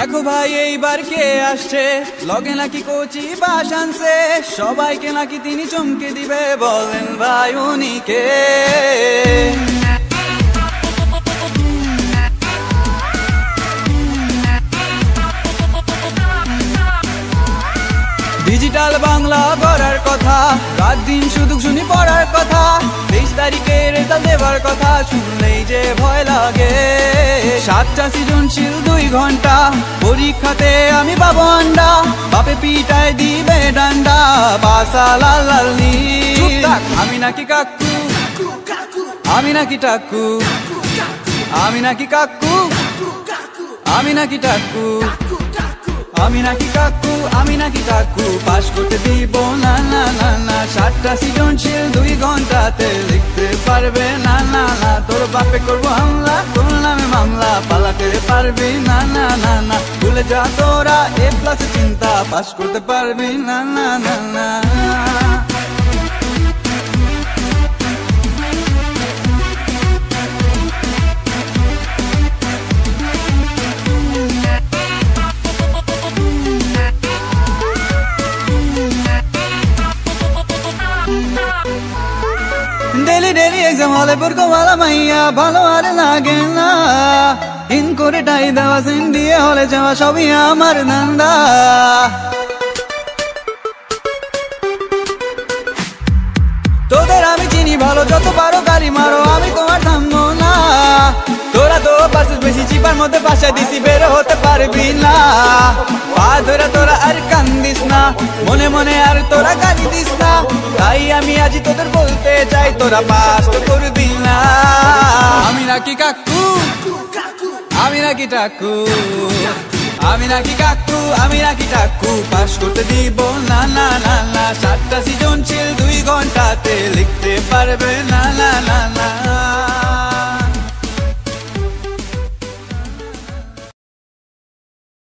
দেখো ভাই এইবার কে আসছে, লগে নাকি কোচি বাস আনছে, সবাইকে নাকি তিনি চমকে দিবে, বলেন ভাই উনি কে? ডিজিটাল বাংলা করার কথা, রাত দিন শুধু শুনি পড়ার কথা, 23 তারিখে রেজাল্ট দেবার কথা, শুনলেই যে ভয় লাগে। 7টা সৃজনশীল 2 ঘন্টা, পরীক্ষাতে আমি পাবো আন্ডা, বাপে পিটায় দিবে ডান্ডা, বাসা লাল লাল নীল। আমি নাকি কাকু, আমি নাকি টাকু, আমি নাকি কাকু, আমি নাকি টাকু, আমি নাকি কাকু, আমি নাকি কাকু, পাশ করতে দিব না না না না। 7টা সৃজনশীল 2 ঘন্টাতে লিখতে পারবে না না না, তোর বাপে করবো হামলা, তোর নামে মামলা, পালাতে পারবি না না না না। ভুলে যা তোরা A+ চিন্তা, পাশ করতে পারবি না না না না। ডেলি ডেলি এক্সাম হলে বুরকমালা মাইয়া, ভালো আর লাগে না, ইন করে টাই দেওয়া, সিন দিয়ে হলে যাওয়া, সবই আমার ধান্দা। তোদের আমি চিনি ভালো, যত পারো গাড়ি মারো, আমি তোমার থামবো না। তোরা তো পারছিস বেশি, চিপার মধ্যে বাসা দিছি, বের হতে পারবি না। পা ধরে তোরা আর কান্দিস না, মনে মনে আর তোরা গালি দিস না, তাই আমি আজ তোদের বলতে চাই, তোরা পাস তো করবি না। আমি নাকি কাকু, আমি নাকি টাকু, আমি নাকি কাকু, আমি নাকি টাকু, পাস করতে দিব না না না না। 7টা সৃজনশীল 2 ঘন্টাতে লিখতে পারবে না না না।